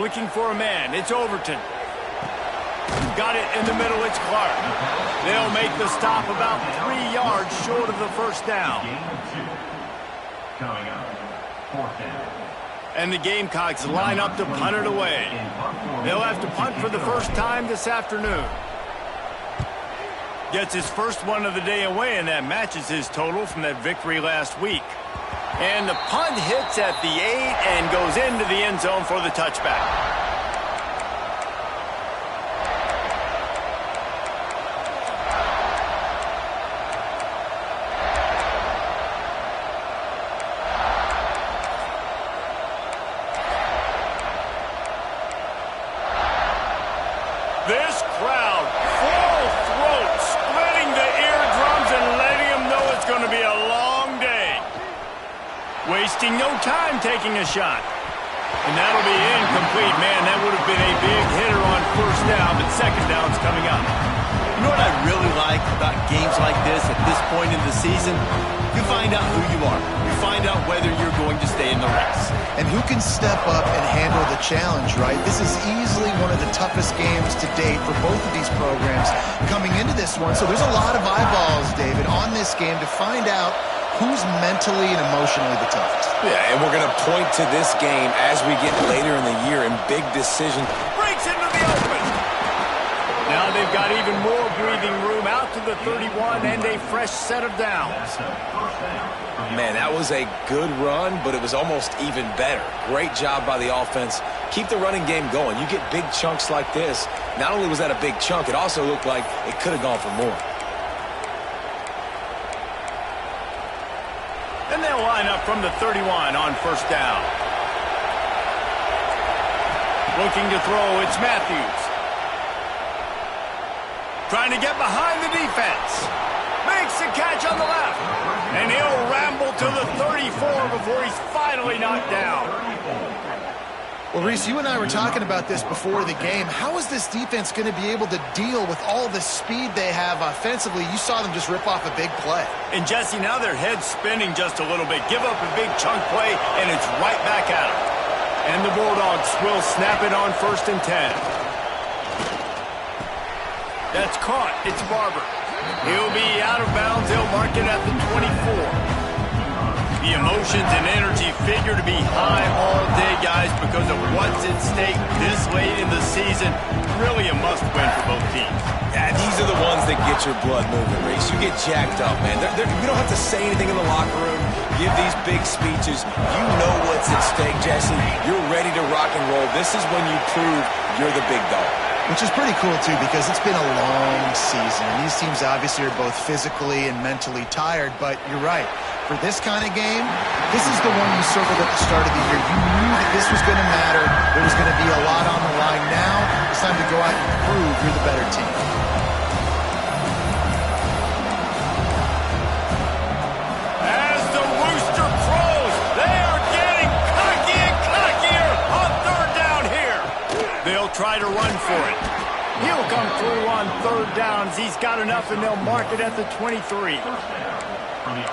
Looking for a man. It's Overton. Got it in the middle. It's Clark. They'll make the stop about 3 yards short of the first down. Coming up, 4th down. And the Gamecocks line up to punt it away. They'll have to punt for the first time this afternoon. Gets his first one of the day away, and that matches his total from that victory last week. And the punt hits at the 8 and goes into the end zone for the touchback. This crowd, full throat, splitting the eardrums and letting them know it's going to be a long day. Wasting no time taking a shot. And that'll be incomplete. Man, that would have been a big hitter on first down, but second down's coming up. You know what I really like about games like this at this point in the season? You find out who you are. You find out whether you're going to stay in the race. And who can step up and handle the challenge, right? This is easily one of the toughest games to date for both of these programs coming into this one. So there's a lot of eyeballs, David, on this game to find out who's mentally and emotionally the toughest. Yeah, and we're going to point to this game as we get later in the year in big decisions. Breaks into the open. Now they've got even more breathing room out to the 31 and a fresh set of downs. Man, that was a good run, but it was almost even better. Great job by the offense. Keep the running game going. You get big chunks like this. Not only was that a big chunk, it also looked like it could have gone for more. And they'll line up from the 31 on first down. Looking to throw, it's Matthews. Trying to get behind the defense. Makes the catch on the left. And he'll ramble to the 34 before he's finally knocked down. Well, Reese, you and I were talking about this before the game. How is this defense going to be able to deal with all the speed they have offensively? You saw them just rip off a big play. And, Jesse, now their head's spinning just a little bit. Give up a big chunk play, and it's right back at them. And the Bulldogs will snap it on 1st and 10. That's caught. It's Barber. He'll be out of bounds. They'll mark it at the 24. The emotions and energy figure to be high all day, guys, because of what's at stake this late in the season. Really a must-win for both teams. Yeah, these are the ones that get your blood moving, Reese. You get jacked up, man. You don't have to say anything in the locker room. Give these big speeches. You know what's at stake, Jesse. You're ready to rock and roll. This is when you prove you're the big dog. Which is pretty cool, too, because it's been a long season. And these teams obviously are both physically and mentally tired, but you're right. For this kind of game, this is the one you circled at the start of the year. You knew that this was going to matter. There was going to be a lot on the line. Now it's time to go out and prove you're the better team. As the rooster crows, they are getting cocky and cockier on 3rd down here. They'll try to run for it. He'll come through on 3rd downs. He's got enough, and they'll mark it at the 23.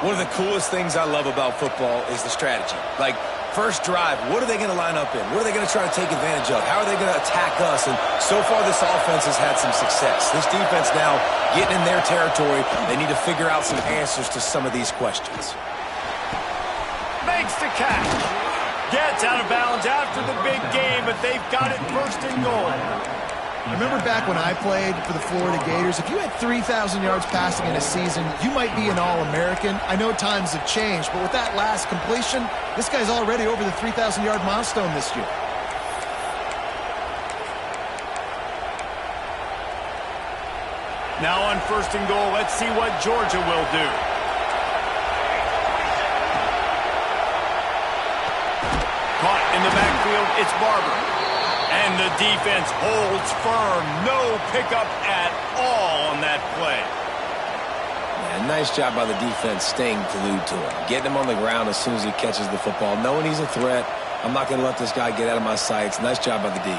One of the coolest things I love about football is the strategy. Like, first drive, what are they going to line up in? What are they going to try to take advantage of? How are they going to attack us? And so far, this offense has had some success. This defense now getting in their territory. They need to figure out some answers to some of these questions. Makes the catch. Gets out of bounds after the big game, but they've got it 1st and goal. Remember back when I played for the Florida Gators, if you had 3,000 yards passing in a season, you might be an All-American. I know times have changed, but with that last completion, this guy's already over the 3,000-yard milestone this year. Now on 1st and goal, let's see what Georgia will do. Caught in the backfield, it's Barber. And the defense holds firm. No pickup at all on that play. Yeah, nice job by the defense staying glued to him. Getting him on the ground as soon as he catches the football. Knowing he's a threat. I'm not going to let this guy get out of my sights. Nice job by the D.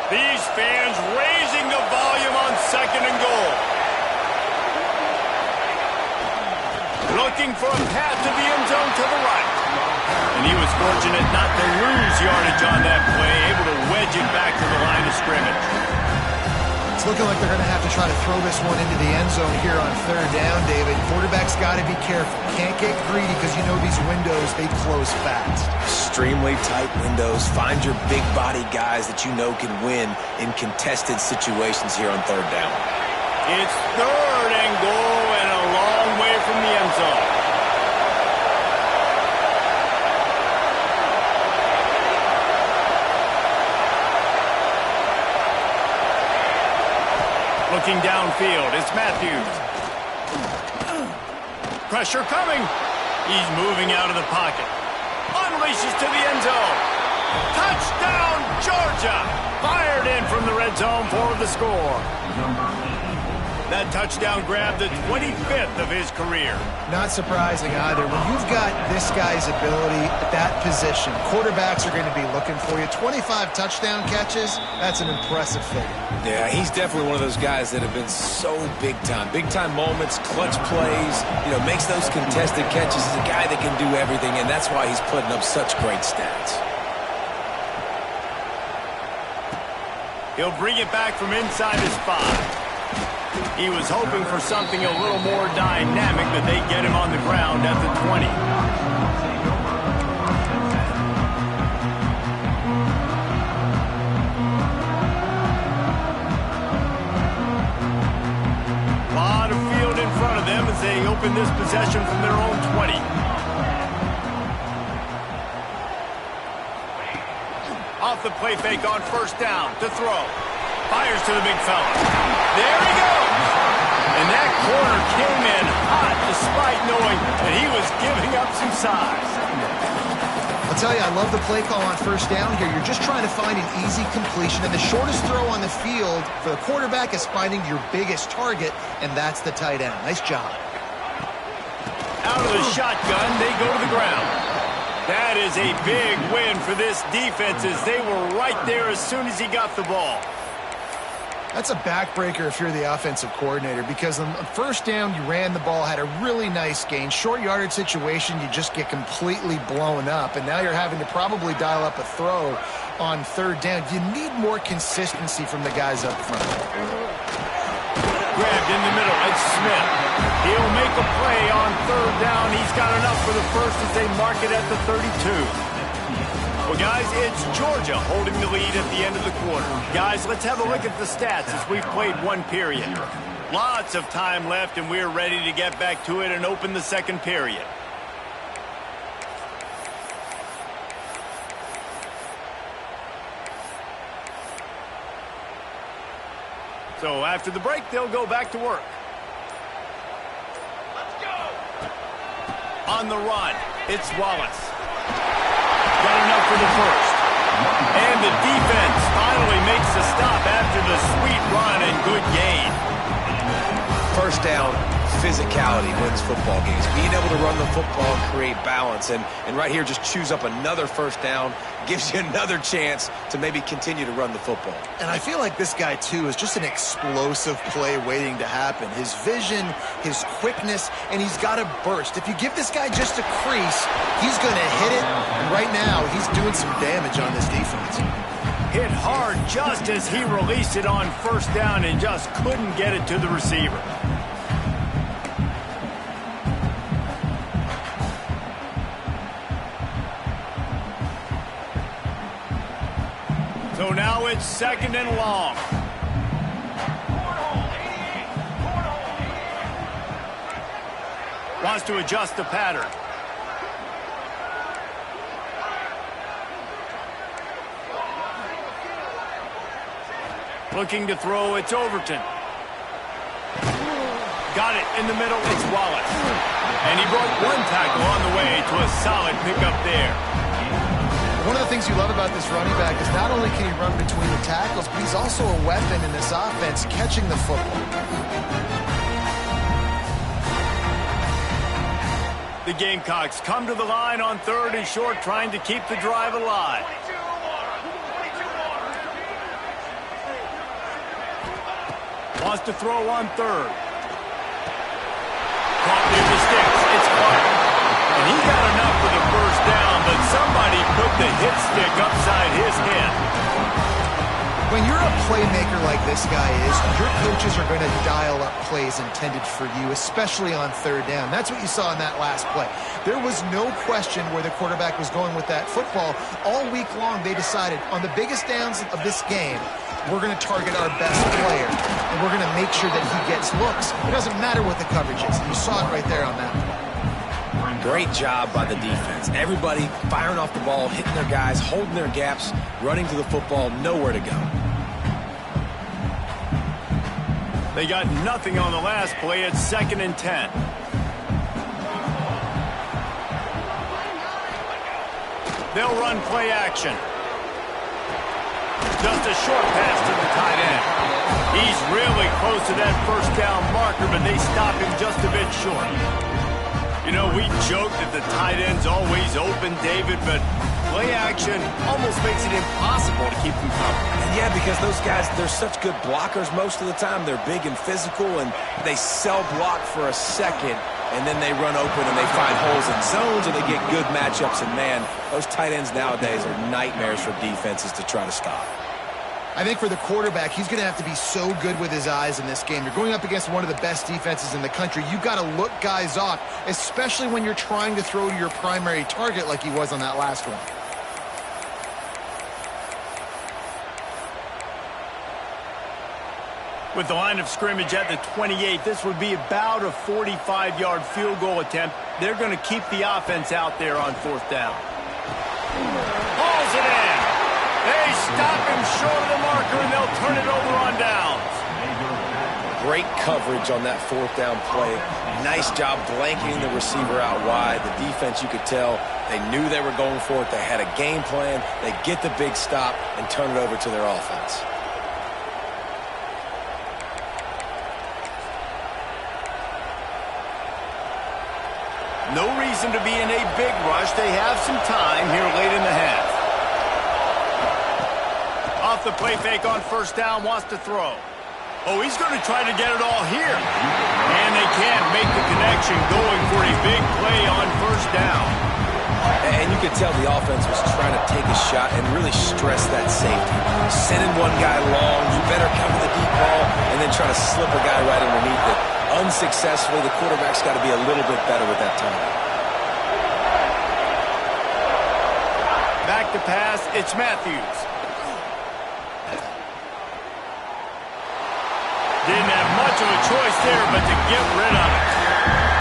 These fans raising the volume on 2nd and goal. Looking for a path to the end zone to the right. fortunate not to lose yardage on that play, able to wedge it back to the line of scrimmage. It's looking like they're going to have to try to throw this one into the end zone here on third down, David. Quarterback's got to be careful. Can't get greedy because you know these windows, they close fast. Extremely tight windows. Find your big body guys that you know can win in contested situations here on third down. It's third and goal and a long way from the end zone. Looking downfield, it's Matthews. Pressure coming. He's moving out of the pocket. Unleashes to the end zone. Touchdown, Georgia! Fired in from the red zone for the score. That touchdown grabbed the 25th of his career. Not surprising either. When you've got this guy's ability at that position, quarterbacks are going to be looking for you. 25 touchdown catches, that's an impressive figure. Yeah, he's definitely one of those guys that have been so big time. Big time moments, clutch plays, makes those contested catches. He's a guy that can do everything, and that's why he's putting up such great stats. He'll bring it back from inside his 5. He was hoping for something a little more dynamic, but they get him on the ground at the 20. A lot of field in front of them as they open this possession from their own 20. Off the play fake on first down to throw. Fires to the big fella. There he goes. And that corner came in hot despite knowing that he was giving up some size. I'll tell you, I love the play call on first down here. You're just trying to find an easy completion, and the shortest throw on the field for the quarterback is finding your biggest target, and that's the tight end. Nice job. Out of the shotgun, they go to the ground. That is a big win for this defense as they were right there as soon as he got the ball. That's a backbreaker if you're the offensive coordinator, because on first down, you ran the ball, had a really nice gain. Short yardage situation, you just get completely blown up, and now you're having to probably dial up a throw on third down. You need more consistency from the guys up front. Grabbed in the middle, it's Smith. He'll make a play on third down. He's got enough for the first as they mark it at the 32. Well, guys, it's Georgia holding the lead at the end of the quarter. Guys, let's have a look at the stats as we've played one period. Lots of time left, and we're ready to get back to it and open the second period. So after the break, they'll go back to work. Let's go. On the run, it's Wallace. Got enough for the first. And the defense finally makes the stop after the sweet run and good gain. First down, physicality wins football games. Being able to run the football and create balance. And right here, just choose up another first down. Gives you another chance to maybe continue to run the football. And I feel like this guy, too, is just an explosive play waiting to happen. His vision, his quickness, and he's got a burst. If you give this guy just a crease, he's going to hit it. And right now, he's doing some damage on this defense. Hit hard just as he released it on first down and just couldn't get it to the receiver. So now it's second and long. Wants to adjust the pattern. Looking to throw, it's Overton. Got it in the middle, it's Wallace. And he broke one tackle on the way to a solid pickup there. One of the things you love about this running back is not only can he run between the tackles, but he's also a weapon in this offense catching the football. The Gamecocks come to the line on third and short, trying to keep the drive alive. Wants to throw on third. Caught near the sticks. It's Clark. And he got enough for the first down, but somebody the hit stick upside his head. When you're a playmaker like this guy is, your coaches are going to dial up plays intended for you, especially on third down. That's what you saw in that last play. There was no question where the quarterback was going with that football. All week long, they decided on the biggest downs of this game, we're going to target our best player, and we're going to make sure that he gets looks. It doesn't matter what the coverage is. You saw it right there on that play. Great job by the defense. Everybody firing off the ball, hitting their guys, holding their gaps, running to the football, nowhere to go. They got nothing on the last play. It's 2nd and 10. They'll run play action. Just a short pass to the tight end. He's really close to that first down marker, but they stop him just a bit short. You know, we joke that the tight end's always open, David, but play action almost makes it impossible to keep them covered. And yeah, because those guys, they're such good blockers most of the time. They're big and physical, and they sell block for a second, and then they run open and they find holes in zones, and they get good matchups. And, man, those tight ends nowadays are nightmares for defenses to try to stop. I think for the quarterback, he's going to have to be so good with his eyes in this game. You're going up against one of the best defenses in the country. You've got to look guys off, especially when you're trying to throw to your primary target like he was on that last one. With the line of scrimmage at the 28, this would be about a 45-yard field goal attempt. They're going to keep the offense out there on 4th down. Hauls it in. They stop him short of the marker, and they'll turn it over on downs. Great coverage on that 4th down play. Nice job blanketing the receiver out wide. The defense, you could tell, they knew they were going for it. They had a game plan. They get the big stop and turn it over to their offense. No reason to be in a big rush. They have some time here late in the half. Off the play fake on 1st down, wants to throw. Oh, he's going to try to get it all here. And they can't make the connection, going for a big play on 1st down. And you could tell the offense was trying to take a shot and really stress that safety. Sending one guy long, you better cover the deep ball, and then try to slip a guy right underneath it. Unsuccessfully, the quarterback's got to be a little bit better with that time. Back to pass, it's Matthews. Didn't have much of a choice there, but to get rid of it.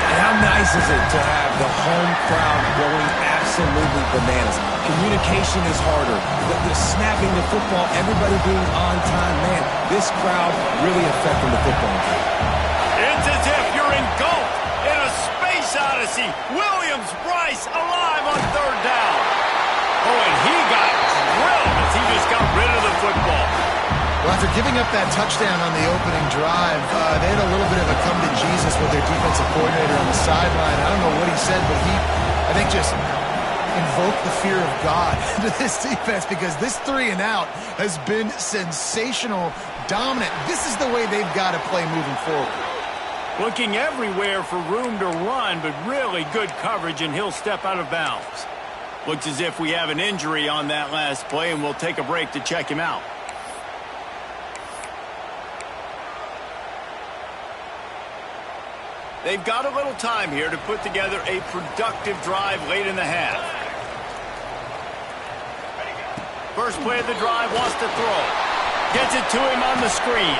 And how nice is it to have the home crowd going absolutely bananas? Communication is harder. The snapping the football, everybody being on time. Man, this crowd really affecting the football game. It's as if you're engulfed in a space odyssey. Williams, Bryce alive on 3rd down. Oh, and he got drilled as he just got rid of the football. Well, after giving up that touchdown on the opening drive, they had a little bit of a come to Jesus with their defensive coordinator on the sideline. I don't know what he said, but he, I think, just invoked the fear of God into this defense, because this 3 and out has been sensational, dominant. This is the way they've got to play moving forward. Looking everywhere for room to run, but really good coverage, and he'll step out of bounds. Looks as if we have an injury on that last play, and we'll take a break to check him out. They've got a little time here to put together a productive drive late in the half. First play of the drive, wants to throw. Gets it to him on the screen.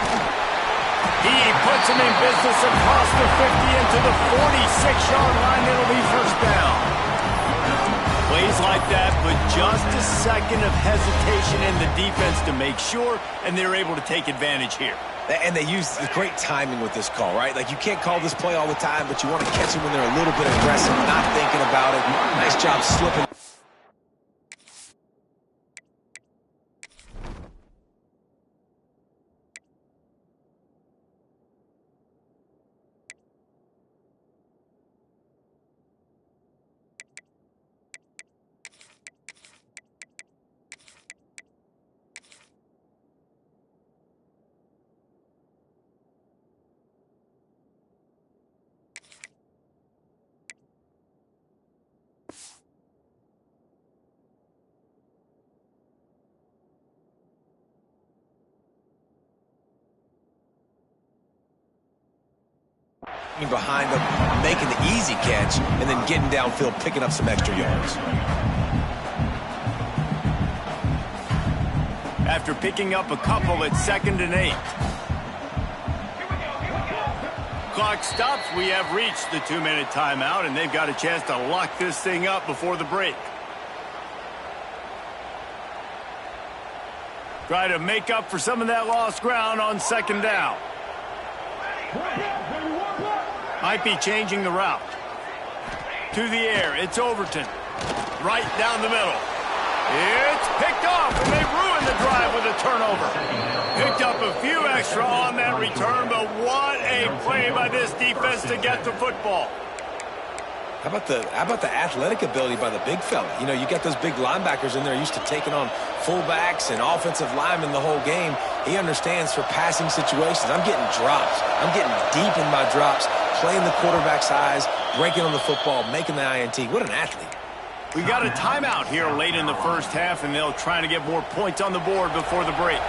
He puts him in business across the 50 into the 46-yard line. It'll be 1st down. Plays like that put just a second of hesitation in the defense to make sure, and they're able to take advantage here. And they use the great timing with this call, right? Like, you can't call this play all the time, but you want to catch them when they're a little bit aggressive, not thinking about it. Nice job slipping. behind them, making the easy catch, and then getting downfield, picking up some extra yards. After picking up a couple, it's 2nd and 8. Clock stops. We have reached the 2-minute timeout, and they've got a chance to lock this thing up before the break. Try to make up for some of that lost ground on 2nd down. Might be changing the route. To the air, it's Overton. Right down the middle. It's picked off, and they ruin the drive with a turnover. Picked up a few extra on that return, but what a play by this defense to get the football. How about the athletic ability by the big fella? You know, you got those big linebackers in there used to taking on fullbacks and offensive linemen the whole game. He understands for passing situations. I'm getting drops. I'm getting deep in my drops, playing the quarterback's eyes, breaking on the football, making the INT. What an athlete. We got a timeout here late in the first half, and they'll try to get more points on the board before the break.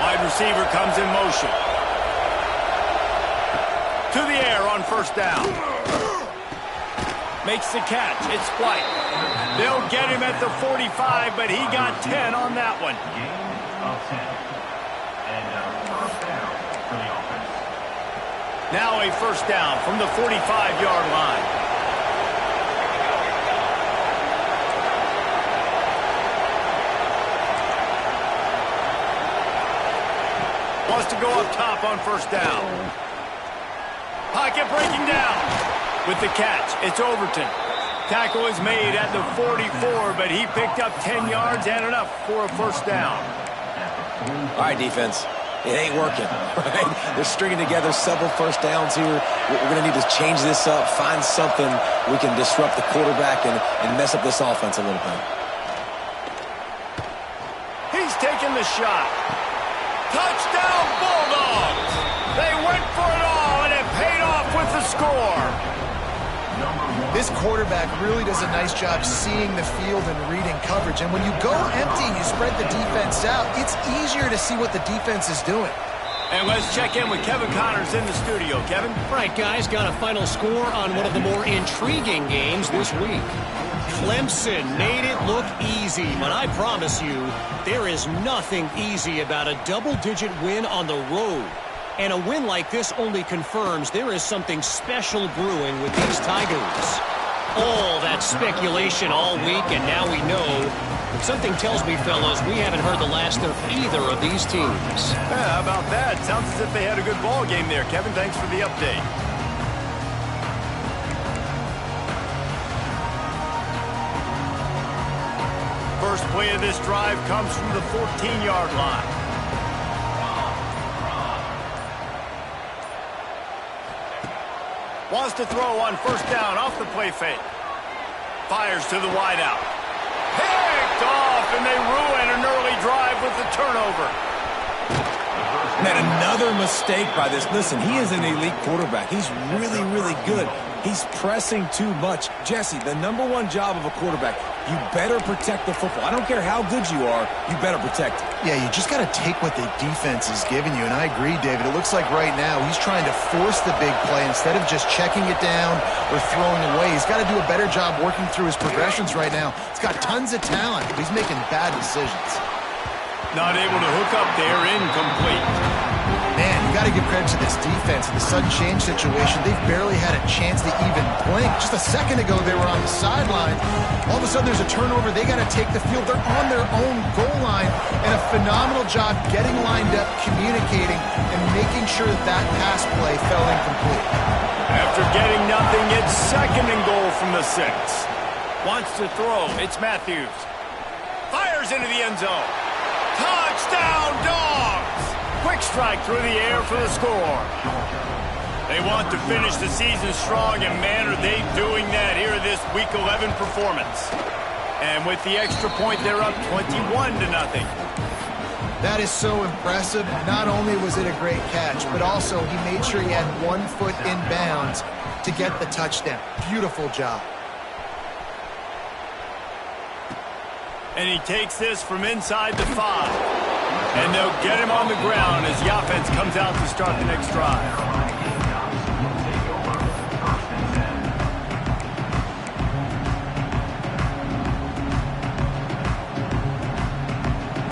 Wide receiver comes in motion. To the air on 1st down. Makes the catch. It's White. They'll get him at the 45, but he got 10 on that one. Now a 1st down from the 45-yard line. Wants to go up top on 1st down. Pocket breaking down. With the catch, it's Overton. Tackle is made at the 44, but he picked up 10 yards and enough for a 1st down. All right, defense. It ain't working, right? They're stringing together several 1st downs here. We're going to need to change this up, find something we can disrupt the quarterback and mess up this offense a little bit. He's taking the shot. Touchdown, Bulldogs! They went for it all, and it paid off with the score. This quarterback really does a nice job seeing the field and reading coverage. And when you go empty and you spread the defense out, it's easier to see what the defense is doing. And let's check in with Kevin Connors in the studio. Kevin? Right, guys, got a final score on one of the more intriguing games this week. Clemson made it look easy, but I promise you, there is nothing easy about a double-digit win on the road. And a win like this only confirms there is something special brewing with these Tigers. All that speculation all week, and now we know. But something tells me, fellas, we haven't heard the last of either of these teams. Yeah, how about that? Sounds as if they had a good ball game there. Kevin, thanks for the update. First play of this drive comes from the 14-yard line. Wants to throw on 1st down off the play fake. Fires to the wideout. Picked off, and they ruin an early drive with the turnover. Man, another mistake by this. Listen, he is an elite quarterback. He's really, really good. He's pressing too much. Jesse, the #1 job of a quarterback, you better protect the football. I don't care how good you are, you better protect it. Yeah, you just got to take what the defense is giving you. And I agree, David. It looks like right now he's trying to force the big play instead of just checking it down or throwing away. He's got to do a better job working through his progressions right now. He's got tons of talent, but he's making bad decisions. Not able to hook up there, incomplete. Man, you got to give credit to this defense. In the sudden change situation, they've barely had a chance to even blink. Just a second ago, they were on the sideline. All of a sudden, there's a turnover. They got to take the field. They're on their own goal line, and a phenomenal job getting lined up, communicating, and making sure that that pass play fell incomplete. After getting nothing, it's 2nd and goal from the 6. Wants to throw. It's Matthews. Fires into the end zone. Touchdown, Dogs! Quick strike through the air for the score. They want to finish the season strong, and man, are they doing that here in this Week 11 performance. And with the extra point, they're up 21-0. That is so impressive. Not only was it a great catch, but also he made sure he had 1 foot in bounds to get the touchdown. Beautiful job. And he takes this from inside the 5. And they'll get him on the ground as the offense comes out to start the next drive.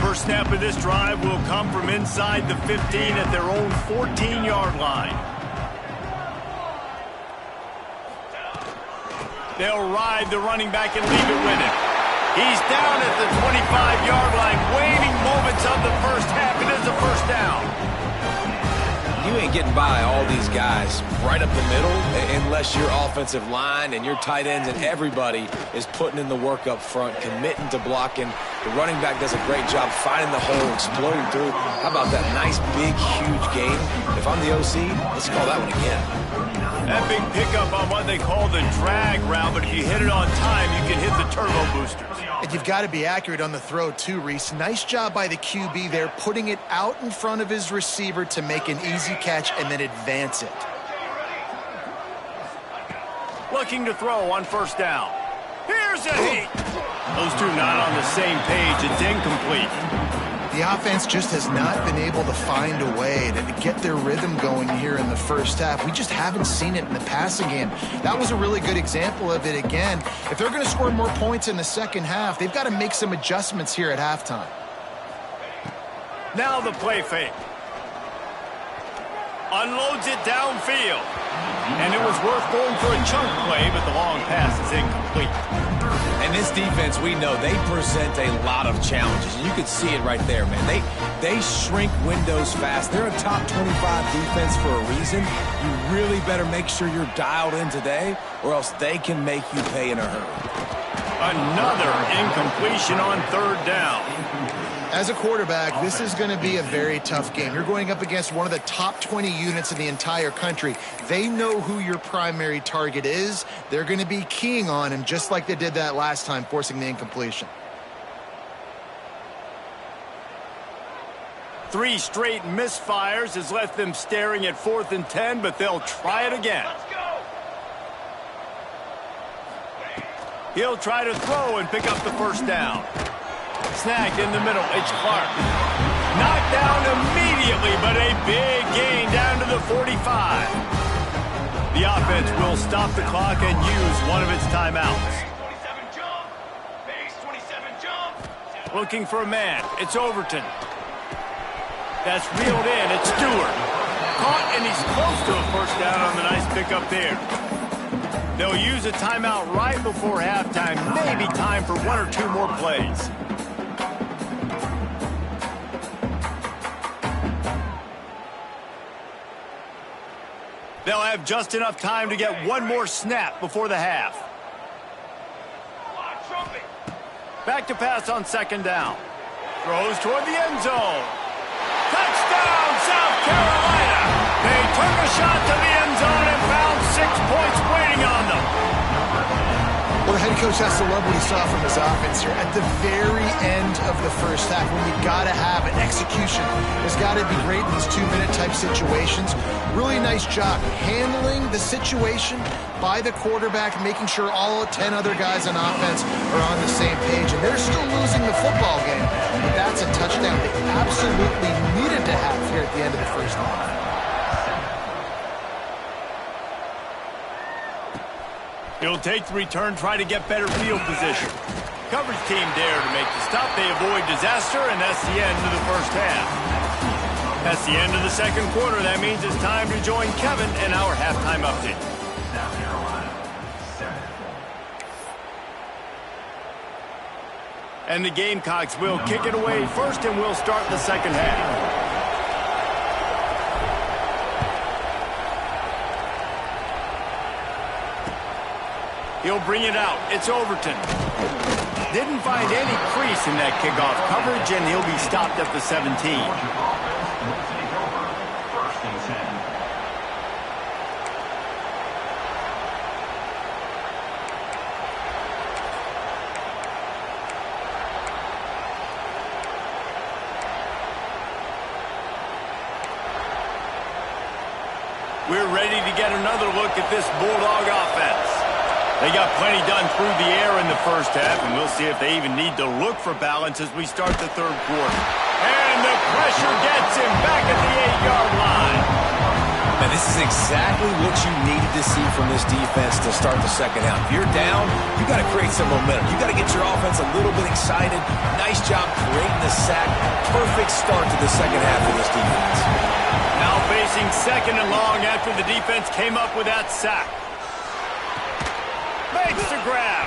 First snap of this drive will come from inside the 15 at their own 14-yard line. They'll ride the running back and leave it with him. He's down at the 25-yard line, waning moments of the first half. It is a first down. You ain't getting by all these guys right up the middle unless your offensive line and your tight ends and everybody is putting in the work up front, committing to blocking. The running back does a great job finding the hole, exploding through. How about that nice, big, huge gain? If I'm the OC, let's call that one again. That big pickup on what they call the drag route, but if you hit it on time, you can hit the turbo boosters. And you've got to be accurate on the throw, too, Reese. Nice job by the QB there, putting it out in front of his receiver to make an easy catch and then advance it. Looking to throw on first down. Here's a heat. Those two not on the same page. It's incomplete. The offense just has not been able to find a way to get their rhythm going here in the first half. We just haven't seen it in the passing game. That was a really good example of it again. If they're going to score more points in the second half, they've got to make some adjustments here at halftime. Now the play fake. Unloads it downfield. And it was worth going for a chunk play, but the long pass is incomplete. And this defense, we know, they present a lot of challenges. And you can see it right there, man. They shrink windows fast. They're a top 25 defense for a reason. You really better make sure you're dialed in today, or else they can make you pay in a hurry. Another incompletion on third down. As a quarterback, this is going to be a very tough game. You're going up against one of the top 20 units in the entire country. They know who your primary target is. They're going to be keying on him just like they did that last time, forcing the incompletion. 3 straight misfires has left them staring at 4th and 10, but they'll try it again. He'll try to throw and pick up the first down. Snagged in the middle, it's Clark. Knocked down immediately, but a big gain down to the 45. The offense will stop the clock and use one of its timeouts. Looking for a man, it's Overton. That's reeled in, it's Stewart. Caught, and he's close to a first down on the nice pickup there. They'll use a timeout right before halftime, maybe time for 1 or 2 more plays. They'll have just enough time to get 1 more snap before the half. Back to pass on second down. Throws toward the end zone. Touchdown, South Carolina! They took a shot to the end zone and found 6 points waiting on them. Well, the head coach has to love what he saw from his offense here. At the very end of the first half, when you've got to have an execution, has got to be great in these 2-minute type situations. Really nice job handling the situation by the quarterback, making sure all 10 other guys on offense are on the same page. And they're still losing the football game, but that's a touchdown they absolutely needed to have here at the end of the first half. He'll take the return, try to get better field position. Coverage team there to make the stop. They avoid disaster, and that's the end of the first half. That's the end of the second quarter. That means it's time to join Kevin in our halftime update. South Carolina, 7 points. And the Gamecocks will kick it away first, and we'll start the second half. He'll bring it out. It's Overton. Didn't find any crease in that kickoff coverage, and he'll be stopped at the 17. First and 10. We're ready to get another look at this Bulldog offense. They They got plenty done through the air in the first half, and we'll see if they even need to look for balance as we start the third quarter. And the pressure gets him back at the 8-yard line. And this is exactly what you needed to see from this defense to start the second half. If you're down, you got to create some momentum. You got to get your offense a little bit excited. Nice job creating the sack. Perfect start to the second half of this defense. Now facing second and long after the defense came up with that sack. Makes the grab.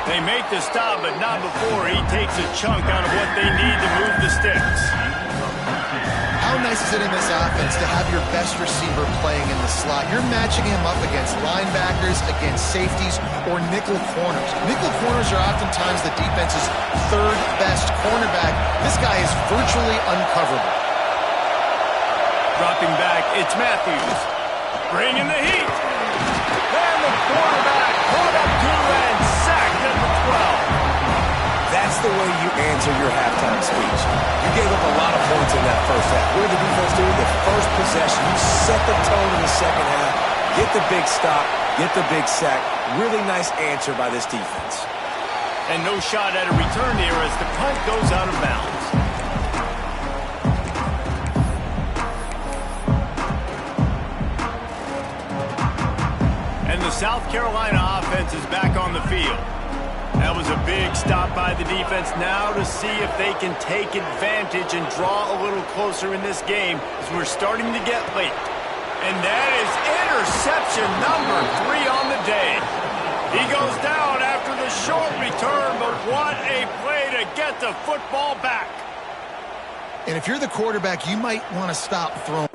They make the stop, but not before he takes a chunk out of what they need to move the sticks. How nice is it in this offense to have your best receiver playing in the slot? You're matching him up against linebackers, against safeties, or nickel corners. Nickel corners are oftentimes the defense's third best cornerback. This guy is virtually uncoverable. Dropping back, it's Matthews. Bringing the heat. And the quarterback caught up to and sacked at the 12. That's the way you answer your halftime speech. You gave up a lot of points in that first half. What did the defense do? The first possession, you set the tone in the second half, get the big stop, get the big sack. Really nice answer by this defense. And no shot at a return here as the punt goes out of bounds. And the South Carolina offense is back on the field. That was a big stop by the defense now to see if they can take advantage and draw a little closer in this game as we're starting to get late. And that is interception number 3 on the day. He goes down after the short return, but what a play to get the football back. And if you're the quarterback, you might want to stop throwing.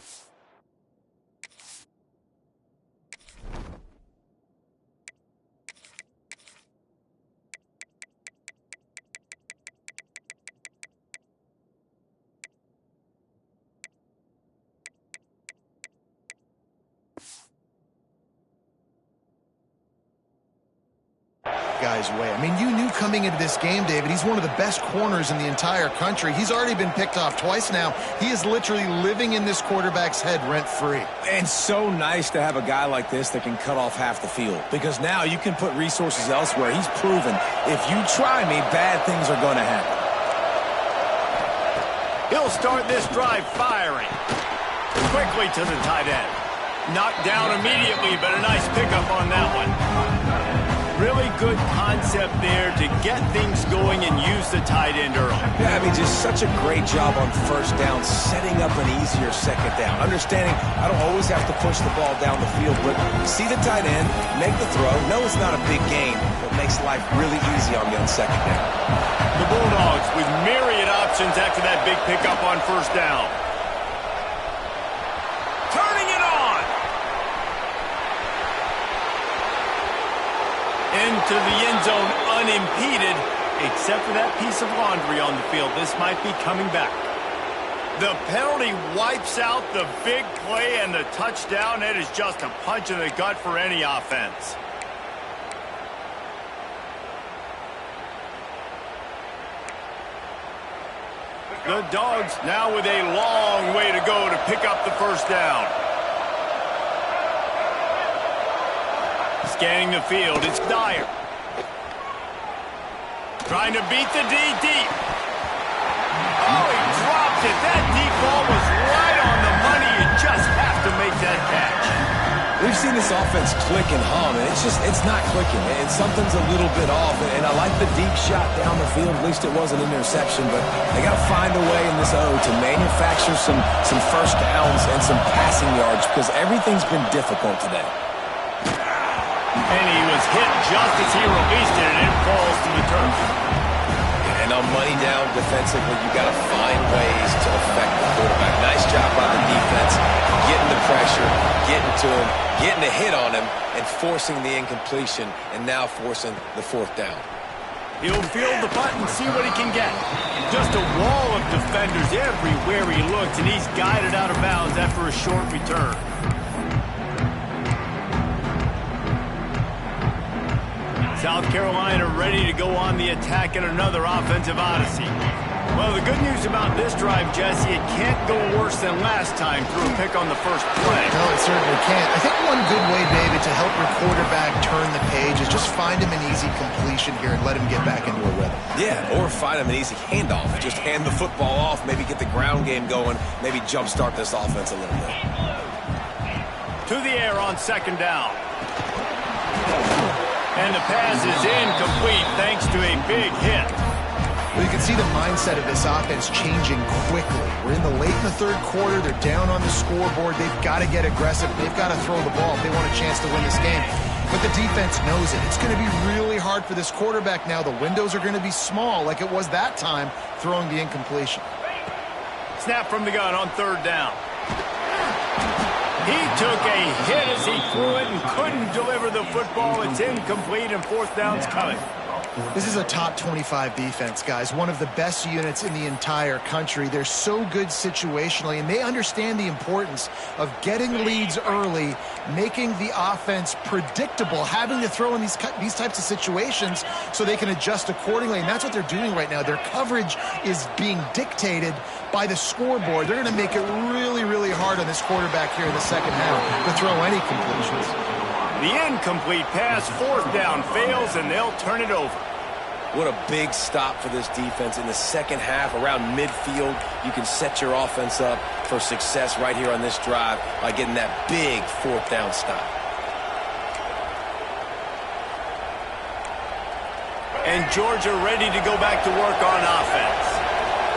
Guy's way. I mean, you knew coming into this game, David, he's one of the best corners in the entire country. He's already been picked off twice now. He is literally living in this quarterback's head rent-free. And so nice to have a guy like this that can cut off half the field, because now you can put resources elsewhere. He's proven if you try me, bad things are going to happen. He'll start this drive firing. Quickly to the tight end. Knocked down immediately, but a nice pickup on that one. Really good concept there to get things going and use the tight end early. Yeah, I mean, just such a great job on first down, setting up an easier second down. Understanding I don't always have to push the ball down the field, but see the tight end, make the throw. No, it's not a big game, but makes life really easy on me on second down. The Bulldogs with myriad options after that big pickup on first down. Turning it on. Into the end zone unimpeded, except for that piece of laundry on the field. This might be coming back. The penalty wipes out the big play and the touchdown. It is just a punch in the gut for any offense. The Dogs now with a long way to go to pick up the first down. Scanning the field, it's Dyer. Trying to beat the D deep. Oh, he dropped it. That deep ball was right on the money. You just have to make that catch. We've seen this offense click and hum, and it's not clicking, and something's a little bit off. And I like the deep shot down the field. At least it wasn't an interception, but they got to find a way in this O to manufacture some first downs and some passing yards, because everything's been difficult today. And he was hit just as he released it, and it falls to the turf. And on money down defensively, you got to find ways to affect the quarterback. Nice job by the defense, getting the pressure, getting to him, getting a hit on him, and forcing the incompletion, and now forcing the fourth down. He'll field the punt and see what he can get. Just a wall of defenders everywhere he looks, and he's guided out of bounds after a short return. South Carolina ready to go on the attack in another offensive odyssey. Well, the good news about this drive, Jesse, it can't go worse than last time through a pick on the first play. No, it certainly can't. I think one good way, David, to help your quarterback turn the page is just find him an easy completion here and let him get back into a rhythm. Yeah, or find him an easy handoff. Just hand the football off, maybe get the ground game going, maybe jumpstart this offense a little bit. To the air on second down. And the pass is incomplete thanks to a big hit. Well, you can see the mindset of this offense changing quickly. We're in the late in the third quarter. They're down on the scoreboard. They've got to get aggressive. They've got to throw the ball if they want a chance to win this game. But the defense knows it. It's going to be really hard for this quarterback now. The windows are going to be small like it was that time throwing the incompletion. Snap from the gun on third down. He took a hit as he threw it and couldn't deliver the football. It's incomplete and fourth down's coming. This is a top 25 defense, guys. One of the best units in the entire country. They're so good situationally, and they understand the importance of getting leads early, making the offense predictable, having to throw in these types of situations so they can adjust accordingly. And that's what they're doing right now. Their coverage is being dictated by the scoreboard. They're going to make it really, really hard on this quarterback here in the second half to throw any completions. The incomplete pass, fourth down, fails, and they'll turn it over. What a big stop for this defense. In the second half, around midfield, you can set your offense up for success right here on this drive by getting that big fourth down stop. And Georgia ready to go back to work on offense.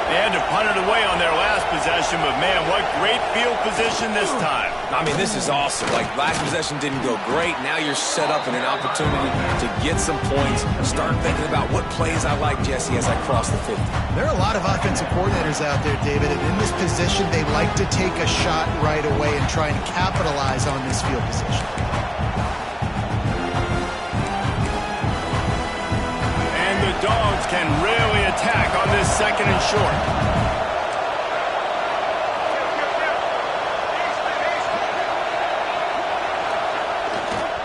They had to punt it away on their last possession, but man, what great field position this time. I mean, this is awesome. Like, last possession didn't go great. Now you're set up in an opportunity to get some points. Start thinking about what plays I like, Jesse, as I cross the 50. There are a lot of offensive coordinators out there, David, and in this position, they like to take a shot right away and try and capitalize on this field position. And the Dogs can really attack on this second and short.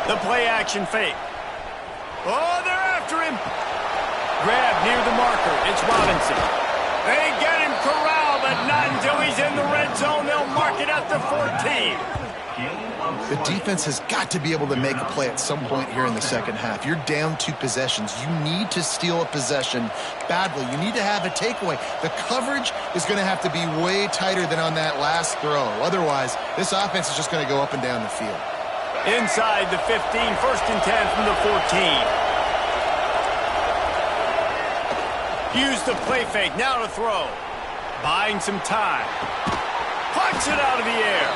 The play-action fake. Oh, they're after him. Grab near the marker. It's Robinson. They get him corralled, but not until he's in the red zone. They'll mark it at the 14. The defense has got to be able to make a play at some point here in the second half. You're down 2 possessions. You need to steal a possession badly. You need to have a takeaway. The coverage is going to have to be way tighter than on that last throw. Otherwise, this offense is just going to go up and down the field. Inside the 15, first and 10 from the 14. Use the play fake, now to throw. Buying some time. Punch it out of the air.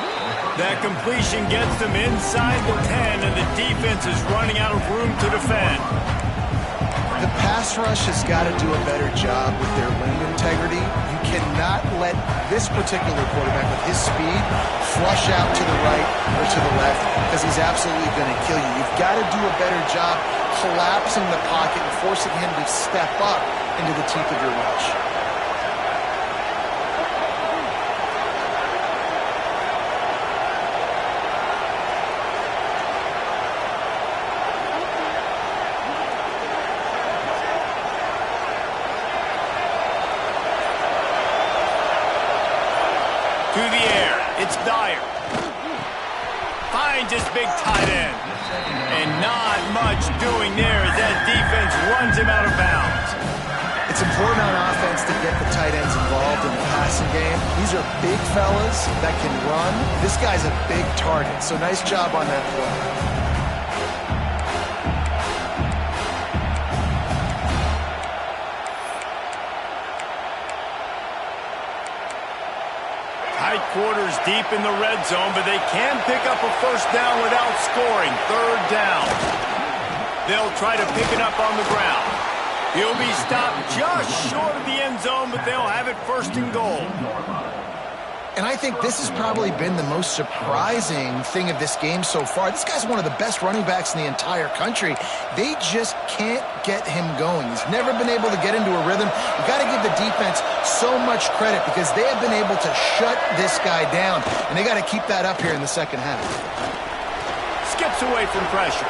That completion gets them inside the 10, and the defense is running out of room to defend. The pass rush has got to do a better job with their rim integrity. You cannot let this particular quarterback with his speed flush out to the right or to the left because he's absolutely going to kill you. You've got to do a better job collapsing the pocket and forcing him to step up into the teeth of your rush. To the air, it's Dyer. Finds his big tight end. And not much doing there as that defense runs him out of bounds. It's important on offense to get the tight ends involved in the passing game. These are big fellas that can run. This guy's a big target, so nice job on that play. Tight quarters deep in the red zone, but they can pick up a first down without scoring. Third down. They'll try to pick it up on the ground. He'll be stopped just short of the end zone, but they'll have it first and goal. And I think this has probably been the most surprising thing of this game so far. This guy's one of the best running backs in the entire country. They just can't get him going. He's never been able to get into a rhythm. You've got to give the defense so much credit because they have been able to shut this guy down, and they got to keep that up here in the second half. Skips away from pressure.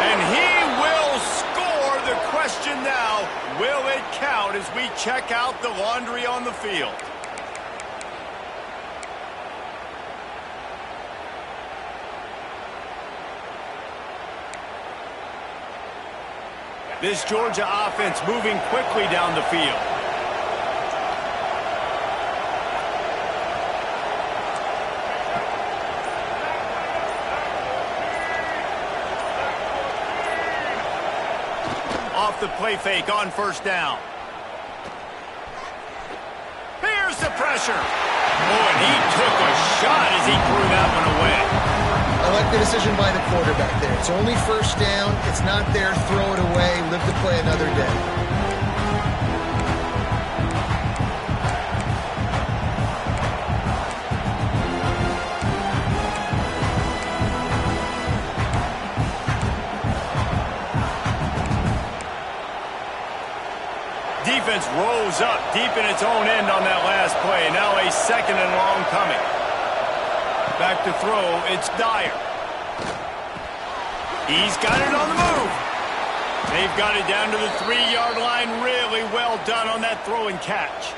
And he will score. The question now, will it count as we check out the laundry on the field? This Georgia offense moving quickly down the field. Off the play fake on first down. Here's the pressure. Oh, and he took a shot as he threw that one away. I like the decision by the quarterback there. It's only first down. It's not there. Throw it away. Live to play another day. Defense rose up deep in its own end on that last play. Now a second and long coming. Back to throw, it's Dyer. He's got it on the move. They've got it down to the 3-yard line. Really well done on that throw and catch.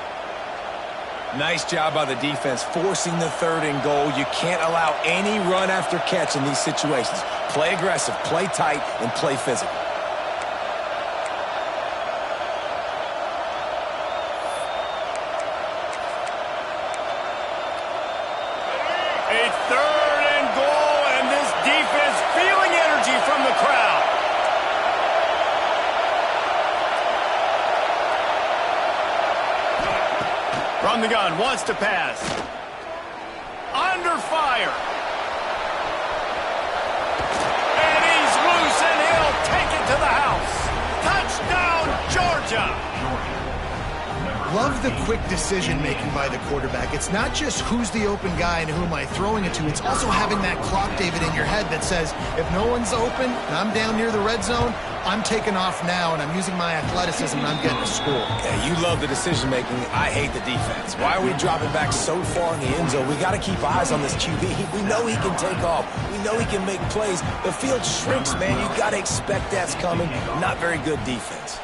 Nice job by the defense forcing the 3rd and goal. You can't allow any run after catch in these situations. Play aggressive, play tight, and play physical. A 3rd and goal, and this defense feeling energy from the crowd. From the gun, wants to pass. Under fire. And he's loose, and he'll take it to the house. Touchdown, Georgia. Love the quick decision-making by the quarterback. It's not just who's the open guy and who am I throwing it to. It's also having that clock, David, in your head that says, if no one's open and I'm down near the red zone, I'm taking off now, and I'm using my athleticism, and I'm getting a score. Yeah, you love the decision-making. I hate the defense. Why are we dropping back so far in the end zone? We got to keep eyes on this QB. We know he can take off. We know he can make plays. The field shrinks, man. You got to expect that's coming. Not very good defense.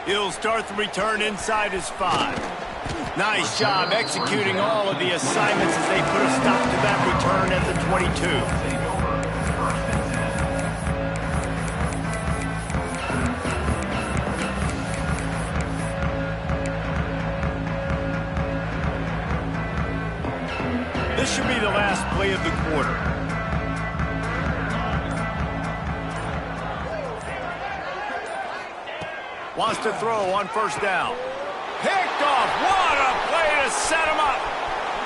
He'll start the return inside his 5. Nice job executing all of the assignments as they put a stop to that return at the 22. This should be the last play of the quarter. Wants to throw on first down. Picked off. What a play to set him up.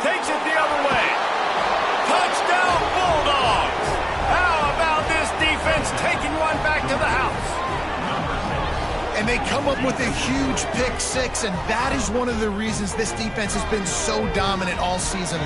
Takes it the other way. Touchdown, Bulldogs. How about this defense taking one back to the house? And they come up with a huge pick 6, and that is one of the reasons this defense has been so dominant all season.